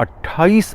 28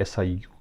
SIU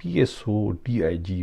PSO DIG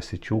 SHO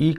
1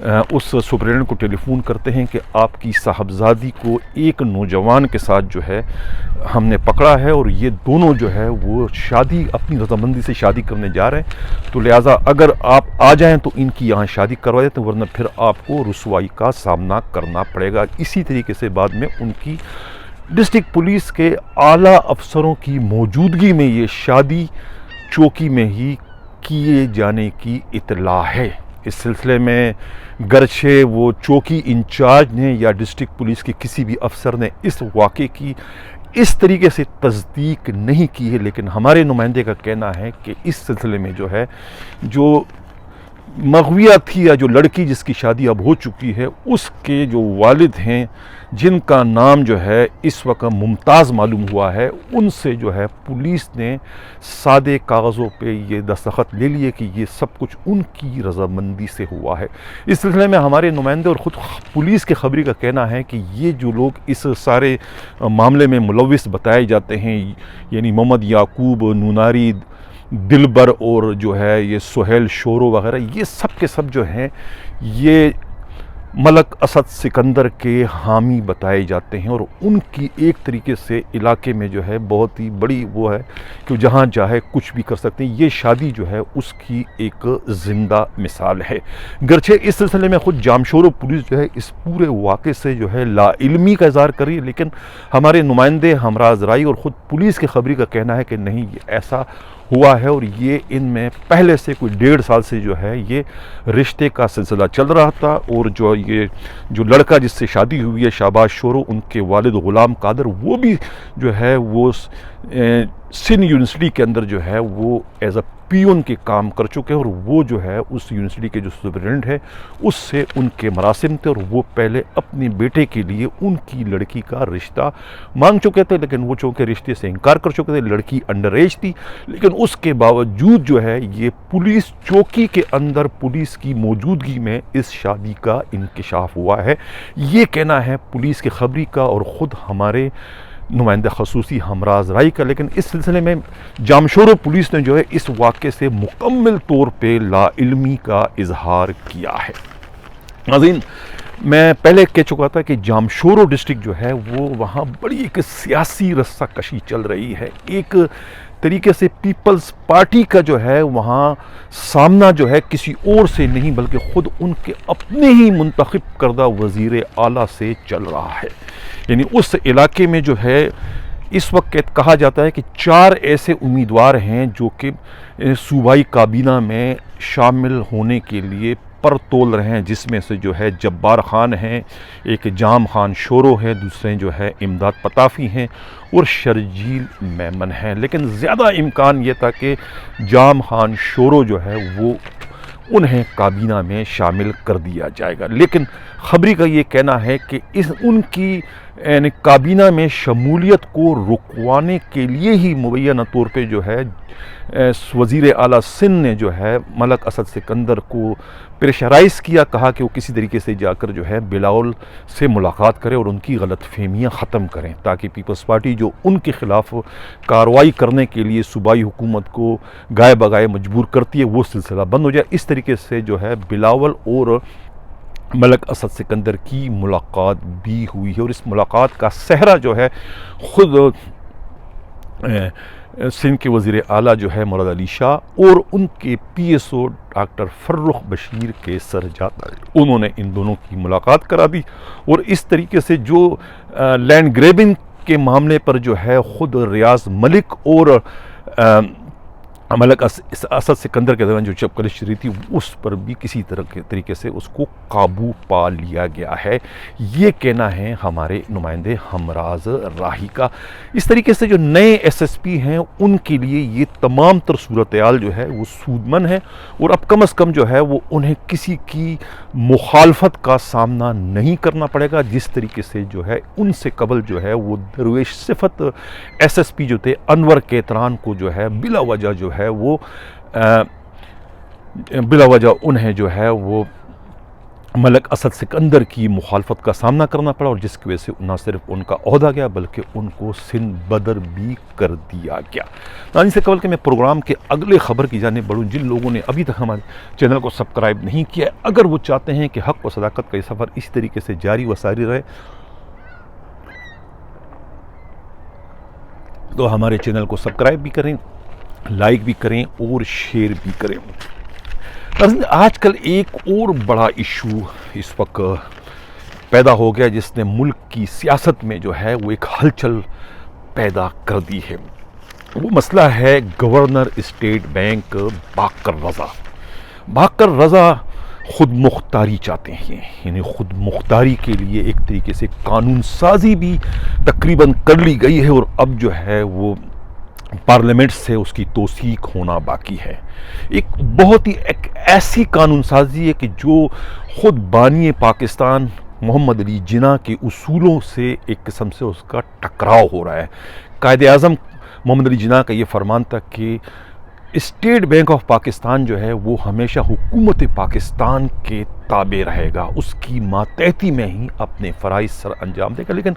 اس superintendent کو ٹیلی phone کرتے ہیں کہ آپ کی صاحبزادی کو ایک نوجوان کے ساتھ جو ہے ہم نے پکڑا ہے، اور یہ دونوں جو ہے وہ شادی اپنی رضامندی سے شادی کرنے جا رہے ہیں، تو لہٰذا اگر آپ آ جائیں تو ان کی یہاں شادی کروا دیتے ہیں، ورنہ پھر آپ کو رسوائی کا سامنا کرنا پڑے گا۔ اسی طریقے سے بعد میں ان کی ڈسٹرکٹ پولیس کے اعلیٰ افسروں کی موجودگی میں یہ شادی چوکی میں ہی کیے جانے کی اطلاع ہے۔ اس سلسلے میں گرچہ وہ چوکی انچارج نے یا ڈسٹرکٹ پولیس کے کسی بھی افسر نے اس واقعے کی اس طریقے سے تصدیق نہیں کی ہے، لیکن ہمارے نمائندے کا کہنا ہے کہ اس سلسلے میں جو ہے جو مغویہ تھی یا جو لڑکی جس کی شادی اب ہو چکی ہے، اس کے جو والد ہیں جن کا نام جو ہے اس وقت ممتاز معلوم ہوا ہے، ان سے جو ہے پولیس نے سادے کاغذوں پہ یہ دستخط لے لیے کہ یہ سب کچھ ان کی رضامندی سے ہوا ہے۔ اس سلسلے میں ہمارے نمائندے اور خود پولیس کے خبری کا کہنا ہے کہ یہ جو لوگ اس سارے معاملے میں ملوث بتائے جاتے ہیں، یعنی محمد یعقوب نوناری، دلبر اور جو ہے یہ سہیل شورو وغیرہ، یہ سب کے سب جو ہیں یہ ملک اسد سکندر کے حامی بتائے جاتے ہیں، اور ان کی ایک طریقے سے علاقے میں جو ہے بہت ہی بڑی وہ ہے کہ جہاں چاہے کچھ بھی کر سکتے ہیں۔ یہ شادی جو ہے اس کی ایک زندہ مثال ہے۔ گرچہ اس سلسلے میں خود جامشورو پولیس جو ہے اس پورے واقعے سے جو ہے لا علمی کا اظہار کر رہی ہے، لیکن ہمارے نمائندے ہمراز رائی اور خود پولیس کے خبری کا کہنا ہے کہ نہیں، یہ ایسا ہوا ہے، اور یہ ان میں پہلے سے کوئی 1.5 سال سے جو ہے یہ رشتے کا سلسلہ چل رہا تھا، اور جو لڑکا جس سے شادی ہوئی ہے شہباز شورو، ان کے والد غلام قادر، وہ بھی جو ہے وہ سندھ یونیورسٹی کے اندر جو ہے وہ ایز اے پیون کے کام کر چکے ہیں، اور وہ جو ہے اس یونیورسٹی کے جو سپرنٹینڈنٹ ہے اس سے ان کے مراسم تھے، اور وہ پہلے اپنے بیٹے کے لیے ان کی لڑکی کا رشتہ مانگ چکے تھے، لیکن وہ چونکہ رشتے سے انکار کر چکے تھے، لڑکی انڈر ایج تھی، لیکن اس کے باوجود جو ہے یہ پولیس چوکی کے اندر پولیس کی موجودگی میں اس شادی کا انکشاف ہوا ہے۔ یہ کہنا ہے پولیس کے خبری کا اور خود ہمارے نمائندہ خصوصی ہمراز رائی کا، لیکن اس سلسلے میں جامشورو پولیس نے جو ہے اس واقعے سے مکمل طور پہ لا علمی کا اظہار کیا ہے۔ ناظرین، میں پہلے کہہ چکا تھا کہ جامشورو ڈسٹرکٹ جو ہے وہ وہاں بڑی ایک سیاسی رسہ کشی چل رہی ہے، ایک طریقے سے پیپلز پارٹی کا جو ہے وہاں سامنا جو ہے کسی اور سے نہیں بلکہ خود ان کے اپنے ہی منتخب کردہ وزیر اعلیٰ سے چل رہا ہے۔ یعنی اس علاقے میں جو ہے اس وقت کہا جاتا ہے کہ 4 ایسے امیدوار ہیں جو کہ صوبائی کابینہ میں شامل ہونے کے لیے پر تول رہے ہیں، جس میں سے جو ہے جبار خان ہیں، ایک جام خان شورو ہے، دوسرے جو ہے امداد پتافی ہیں اور شرجیل میمن ہیں، لیکن زیادہ امکان یہ تھا کہ جام خان شورو جو ہے وہ انہیں کابینہ میں شامل کر دیا جائے گا، لیکن خبری کا یہ کہنا ہے کہ ان کی کابینہ میں شمولیت کو رکوانے کے لیے ہی مبینہ طور پہ جو ہے وزیر اعلیٰ سندھ نے جو ہے ملک اسد سکندر کو پریشرائز کیا، کہا کہ وہ کسی طریقے سے جا کر جو ہے بلاول سے ملاقات کرے اور ان کی غلط فہمیاں ختم کریں، تاکہ پیپلز پارٹی جو ان کے خلاف کارروائی کرنے کے لیے صوبائی حکومت کو گائے بگائے مجبور کرتی ہے وہ سلسلہ بند ہو جائے۔ اس طریقے سے جو ہے بلاول اور ملک اسد سکندر کی ملاقات بھی ہوئی ہے، اور اس ملاقات کا صحرا جو ہے خود سندھ کے وزیر اعلیٰ جو ہے مراد علی شاہ اور ان کے P S O doctor Farrukh Bashir کے سر جاتا ہے، انہوں نے ان دونوں کی ملاقات کرا دی، اور اس طریقے سے جو لینڈ گریبنگ کے معاملے پر جو ہے خود ریاض ملک اور ملک اسد سکندر کے درمیان جو چپکلش چلی تھی اس پر بھی کسی طرح کے طریقے سے اس کو قابو پا لیا گیا ہے، یہ کہنا ہے ہمارے نمائندے ہمراز راہی کا۔ اس طریقے سے جو نئے ایس ایس پی ہیں ان کے لیے یہ تمام تر صورتحال جو ہے وہ سودمند ہے، اور اب کم از کم جو ہے وہ انہیں کسی کی مخالفت کا سامنا نہیں کرنا پڑے گا، جس طریقے سے جو ہے ان سے قبل جو ہے وہ درویش صفت ایس ایس پی جو تھے انور کیتران کو جو ہے بلا وجہ جو ہے وہ بلا وجہ انہیں جو ہے وہ ملک اسد سکندر کی مخالفت کا سامنا کرنا پڑا، اور جس کی وجہ سے نہ صرف ان کا عہدہ گیا بلکہ ان کو سند بدر بھی کر دیا گیا۔ ناظرین سے قبل کہ میں پروگرام کے اگلے خبر کی جانب بڑھوں، جن لوگوں نے ابھی تک ہمارے چینل کو سبسکرائب نہیں کیا ہے، اگر وہ چاہتے ہیں کہ حق و صداقت کا یہ سفر اسی طریقے سے جاری و ساری رہے، تو ہمارے چینل کو سبسکرائب بھی کریں، لائک بھی کریں اور شیئر بھی کریں۔ آج کل ایک اور بڑا ایشو اس وقت پیدا ہو گیا جس نے ملک کی سیاست میں جو ہے وہ ایک ہلچل پیدا کر دی ہے۔ وہ مسئلہ ہے گورنر اسٹیٹ بینک باقر رضا۔ باقر رضا خود مختاری چاہتے ہیں، یعنی خود مختاری کے لیے ایک طریقے سے قانون سازی بھی تقریباً کر لی گئی ہے، اور اب جو ہے وہ پارلیمنٹ سے اس کی توثیق ہونا باقی ہے۔ ایک ایسی قانون سازی ہے کہ جو خود بانی پاکستان محمد علی جناح کے اصولوں سے ایک قسم سے اس کا ٹکراؤ ہو رہا ہے۔ قائد اعظم محمد علی جناح کا یہ فرمان تھا کہ اسٹیٹ بینک آف پاکستان جو ہے وہ ہمیشہ حکومت پاکستان کے تابع رہے گا، اس کی ماتحتی میں ہی اپنے فرائض سر انجام دے گا۔ لیکن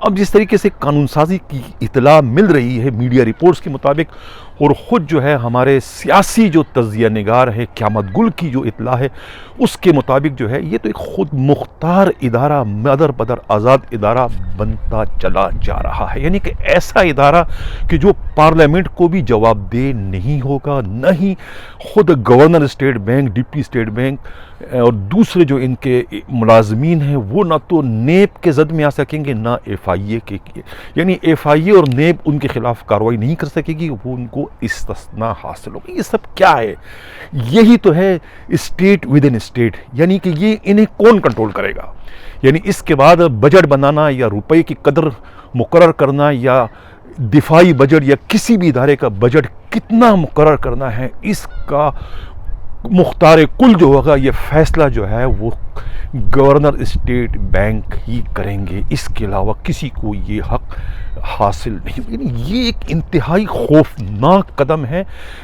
اب جس طریقے سے قانون سازی کی اطلاع مل رہی ہے میڈیا رپورٹس کے مطابق، اور خود جو ہے ہمارے سیاسی جو تجزیہ نگار ہے قیامت گل کی جو اطلاع ہے اس کے مطابق جو ہے یہ تو ایک خود مختار ادارہ، مدر بدر آزاد ادارہ بنتا چلا جا رہا ہے، یعنی کہ ایسا ادارہ کہ جو پارلیمنٹ کو بھی جواب دہ نہیں ہوگا، نہ ہی خود governor state bank, deputy state bank اور دوسرے جو ان کے ملازمین ہیں وہ نہ تو نیب کے زد میں آ سکیں گے، نہ ایف آئی اے کے، یعنی ایف آئی اے اور نیب ان کے خلاف کارروائی نہیں کر سکے گی، وہ ان کو استثناء حاصل ہوگی۔ یہ سب کیا ہے؟ یہی تو ہے اسٹیٹ ود ان اسٹیٹ، یعنی کہ یہ انہیں کون کنٹرول کرے گا؟ یعنی اس کے بعد بجٹ بنانا یا روپے کی قدر مقرر کرنا یا دفاعی بجٹ یا کسی بھی ادارے کا بجٹ کتنا مقرر کرنا ہے، اس کا مختار کل جو ہوگا یہ فیصلہ جو ہے وہ گورنر اسٹیٹ بینک ہی کریں گے، اس کے علاوہ کسی کو یہ حق حاصل نہیں۔ یعنی یہ ایک انتہائی خوفناک قدم ہے،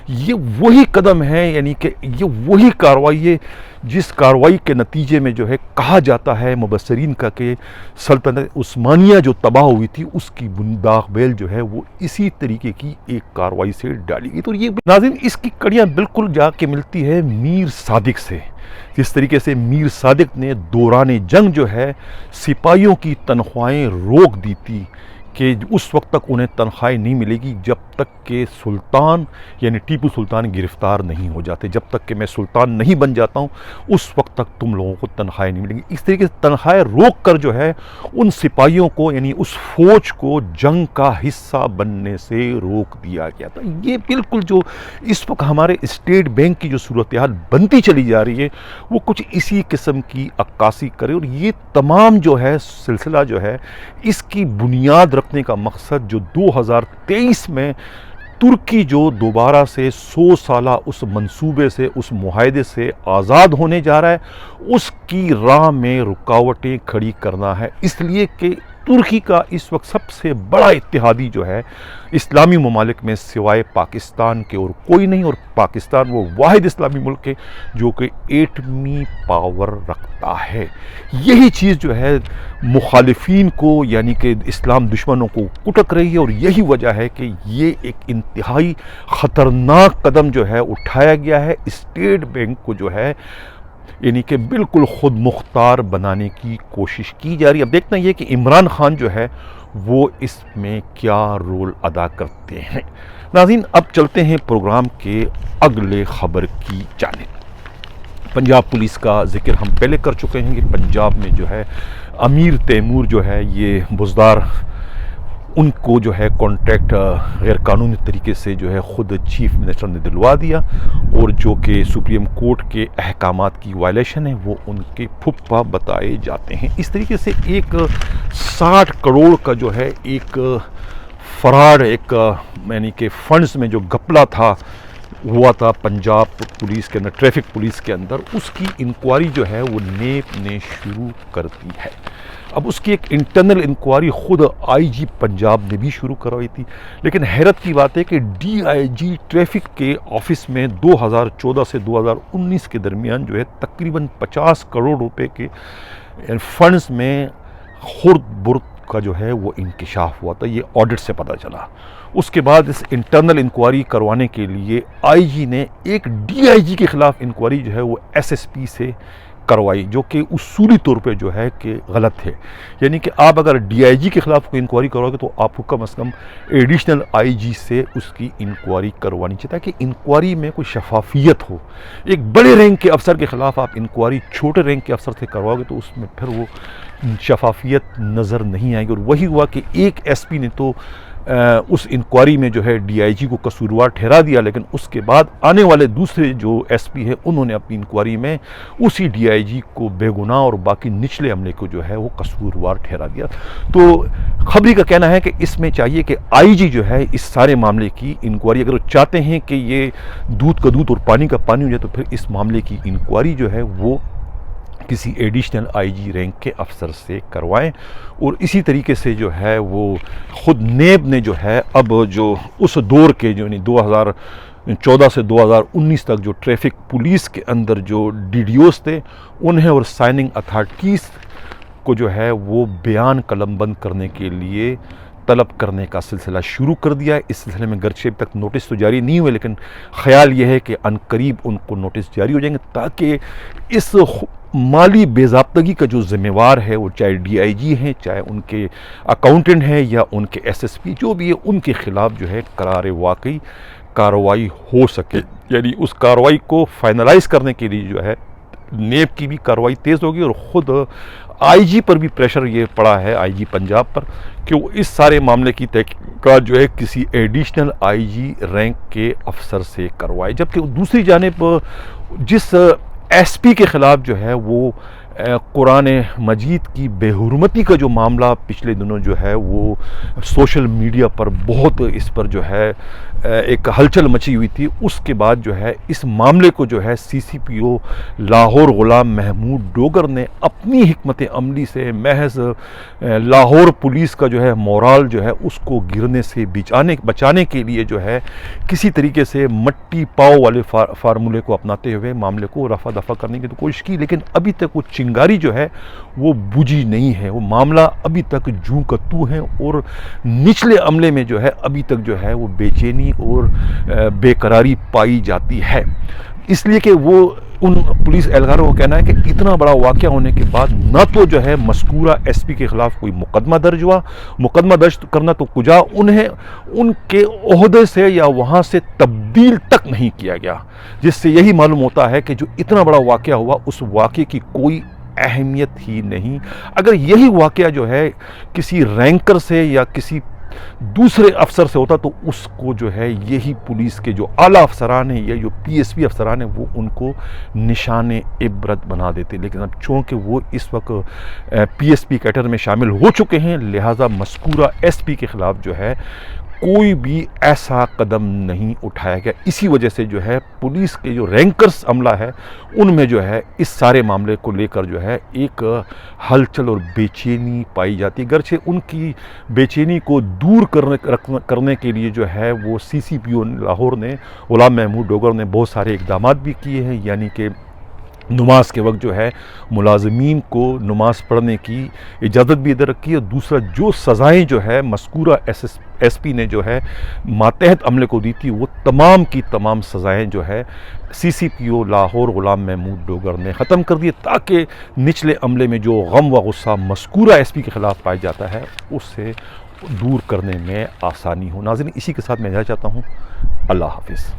یہ وہی قدم ہے، یعنی کہ یہ وہی کارروائی ہے جس کارروائی کے نتیجے میں جو ہے کہا جاتا ہے مبصرین کا کہ سلطنت عثمانیہ جو تباہ ہوئی تھی اس کی داغ بیل جو ہے وہ اسی طریقے کی ایک کارروائی سے ڈالی گئی۔ تو یہ ناظرین اس کی کڑیاں بالکل جا کے ملتی ہے میر صادق سے، جس طریقے سے میر صادق نے دوران جنگ جو ہے سپاہیوں کی تنخواہیں روک دی تھی کہ اس وقت تک انہیں تنخواہیں نہیں ملے گی جب تک کہ سلطان یعنی ٹیپو سلطان گرفتار نہیں ہو جاتے، جب تک کہ میں سلطان نہیں بن جاتا ہوں اس وقت تک تم لوگوں کو تنخواہیں نہیں ملیں گی۔ اس طریقے سے تنخواہیں روک کر جو ہے ان سپاہیوں کو یعنی اس فوج کو جنگ کا حصہ بننے سے روک دیا گیا تھا۔ یہ بالکل جو اس وقت ہمارے اسٹیٹ بینک کی جو صورتحال بنتی چلی جا رہی ہے وہ کچھ اسی قسم کی عکاسی کرے، اور یہ تمام جو ہے سلسلہ جو ہے اس کی بنیاد رکھنے کا مقصد جو 2023 میں ترکی جو دوبارہ سے 100 سالہ اس منصوبے سے، اس معاہدے سے آزاد ہونے جا رہا ہے، اس کی راہ میں رکاوٹیں کھڑی کرنا ہے، اس لیے کہ ترکی کا اس وقت سب سے بڑا اتحادی جو ہے اسلامی ممالک میں سوائے پاکستان کے اور کوئی نہیں، اور پاکستان وہ واحد اسلامی ملک ہے جو کہ ایٹمی پاور رکھتا ہے۔ یہی چیز جو ہے مخالفین کو یعنی کہ اسلام دشمنوں کو کٹک رہی ہے، اور یہی وجہ ہے کہ یہ ایک انتہائی خطرناک قدم جو ہے اٹھایا گیا ہے، اسٹیٹ بینک کو جو ہے یعنی کہ بالکل خود مختار بنانے کی کوشش کی جا رہی ہے۔ اب دیکھنا یہ کہ عمران خان جو ہے وہ اس میں کیا رول ادا کرتے ہیں۔ ناظرین اب چلتے ہیں پروگرام کے اگلے خبر کی جانب۔ پنجاب پولیس کا ذکر ہم پہلے کر چکے ہیں کہ پنجاب میں جو ہے امیر تیمور جو ہے یہ بزدار، ان کو جو ہے کانٹریکٹ غیر قانونی طریقے سے جو ہے خود چیف منسٹر نے دلوا دیا، اور جو کہ سپریم کورٹ کے احکامات کی وائلیشن ہے وہ ان کے پھپھا بتائے جاتے ہیں۔ اس طریقے سے ایک 60 کروڑ کا جو ہے ایک فراڈ ایک یعنی کہ فنڈز میں جو گھپلا تھا ہوا تھا پنجاب پولیس کے اندر، ٹریفک پولیس کے اندر، اس کی انکوائری جو ہے وہ نیب نے شروع کر دی ہے۔ اب اس کی ایک انٹرنل انکوائری خود آئی جی پنجاب نے بھی شروع کروائی تھی، لیکن حیرت کی بات ہے کہ ڈی آئی جی ٹریفک کے آفس میں 2014 سے 2019 کے درمیان جو ہے تقریباً 50 کروڑ روپے کے فنڈز میں خرد برد کا جو ہے وہ انکشاف ہوا تھا، یہ آڈٹ سے پتہ چلا۔ اس کے بعد اس انٹرنل انکوائری کروانے کے لیے آئی جی نے ایک ڈی آئی جی کے خلاف انکوائری جو ہے وہ ایس ایس پی سے کروائی، جو کہ اصولی طور پہ جو ہے کہ غلط ہے۔ یعنی کہ آپ اگر ڈی آئی جی کے خلاف کوئی انکوائری کرواؤ گے تو آپ کو کم از کم ایڈیشنل آئی جی سے اس کی انکوائری کروانی چاہیے، تاکہ انکوائری میں کوئی شفافیت ہو۔ ایک بڑے رینک کے افسر کے خلاف آپ انکوائری چھوٹے رینک کے افسر سے کرواؤ گے تو اس میں پھر وہ شفافیت نظر نہیں آئے گی۔ اور وہی ہوا کہ ایک ایس پی نے تو اس انکوائری میں جو ہے ڈی آئی جی کو قصوروار ٹھہرا دیا، لیکن اس کے بعد آنے والے دوسرے جو ایس پی ہیں انہوں نے اپنی انکوائری میں اسی ڈی آئی جی کو بے گناہ اور باقی نچلے عملے کو جو ہے وہ قصوروار ٹھہرا دیا۔ تو خبری کا کہنا ہے کہ اس میں چاہیے کہ آئی جی جو ہے اس سارے معاملے کی انکوائری، اگر وہ چاہتے ہیں کہ یہ دودھ کا دودھ اور پانی کا پانی ہو جائے، تو پھر اس معاملے کی انکوائری جو ہے وہ کسی ایڈیشنل آئی جی رینک کے افسر سے کروائیں۔ اور اسی طریقے سے جو ہے وہ خود نیب نے جو ہے اب جو اس دور کے جو 2014 سے 2019 تک جو ٹریفک پولیس کے اندر جو ڈی ڈی اوز تھے انہیں اور سائننگ اتھارٹیز کو جو ہے وہ بیان قلم بند کرنے کے لیے طلب کرنے کا سلسلہ شروع کر دیا ہے۔ اس سلسلے میں گرچہ اب تک نوٹس تو جاری نہیں ہوئے، لیکن خیال یہ ہے کہ عنقریب ان کو نوٹس جاری ہو جائیں گے، تاکہ اس مالی بے ضابطگی کا جو ذمہ وار ہے، وہ چاہے ڈی آئی جی ہیں، چاہے ان کے اکاؤنٹنٹ ہیں یا ان کے ایس ایس پی جو بھی ہے، ان کے خلاف جو ہے قرار واقعی کارروائی ہو سکے۔ یعنی اس کارروائی کو فائنلائز کرنے کے لیے جو ہے نیب کی بھی کارروائی تیز ہوگی، اور خود آئی جی پر بھی پریشر یہ پڑا ہے، آئی جی پنجاب پر، کہ وہ اس سارے معاملے کی تحقیقات جو ہے کسی ایڈیشنل آئی جی رینک کے افسر سے کروائے۔ جبکہ دوسری جانب جس ایس پی کے خلاف جو ہے وہ قرآن مجید کی بے حرمتی کا جو معاملہ پچھلے دنوں جو ہے وہ سوشل میڈیا پر بہت اس پر جو ہے ایک ہلچل مچی ہوئی تھی، اس کے بعد جو ہے اس معاملے کو جو ہے سی سی پی او لاہور غلام محمود ڈوگر نے اپنی حکمت عملی سے محض لاہور پولیس کا جو ہے مورال جو ہے اس کو گرنے سے بچانے کے لیے جو ہے کسی طریقے سے مٹی پاؤ والے فارمولے کو اپناتے ہوئے معاملے کو رفع دفع کرنے کی تو کوشش کی، لیکن ابھی تک وہ چنگاری جو ہے وہ بجھی نہیں ہے۔ وہ معاملہ ابھی تک جوں کا تو ہے، اور نچلے عملے میں جو ہے ابھی تک جو ہے وہ بے چینی اور بے قراری پائی جاتی ہے، اس لیے کہ وہ ان پولیس اہلکاروں کو کہنا ہے کہ اتنا بڑا واقعہ ہونے کے بعد نہ تو جو ہے مذکورہ ایس پی کے خلاف کوئی مقدمہ درج ہوا، مقدمہ درج کرنا تو کجا انہیں ان کے عہدے سے یا وہاں سے تبدیل تک نہیں کیا گیا، جس سے یہی معلوم ہوتا ہے کہ جو اتنا بڑا واقعہ ہوا اس واقعے کی کوئی اہمیت ہی نہیں۔ اگر یہی واقعہ جو ہے کسی رینکر سے یا کسی دوسرے افسر سے ہوتا تو اس کو جو ہے یہی پولیس کے جو اعلیٰ افسران ہیں یا جو پی ایس پی افسران ہیں وہ ان کو نشان عبرت بنا دیتے، لیکن اب چونکہ وہ اس وقت پی ایس پی کیڈر میں شامل ہو چکے ہیں، لہٰذا مذکورہ ایس پی کے خلاف جو ہے کوئی بھی ایسا قدم نہیں اٹھایا گیا۔ اسی وجہ سے جو ہے پولیس کے جو رینکرز عملہ ہے ان میں جو ہے اس سارے معاملے کو لے کر جو ہے ایک ہلچل اور بے چینی پائی جاتی ہے، گرچہ ان کی بے چینی کو دور کرنے کے لیے جو ہے وہ سی سی پی او لاہور نے غلام محمود ڈوگر نے بہت سارے اقدامات بھی کیے ہیں، یعنی کہ نماز کے وقت جو ہے ملازمین کو نماز پڑھنے کی اجازت بھی ادھر رکھی ہے، دوسرا جو سزائیں جو ہے مذکورہ ایس پی نے جو ہے ماتحت عملے کو دی تھی وہ تمام کی تمام سزائیں جو ہے سی سی پی او لاہور غلام محمود ڈوگر نے ختم کر دی، تاکہ نچلے عملے میں جو غم و غصہ مذکورہ ایس پی کے خلاف پایا جاتا ہے اس سے دور کرنے میں آسانی ہو۔ ناظرین، اسی کے ساتھ میں جانا چاہتا ہوں۔ اللہ حافظ۔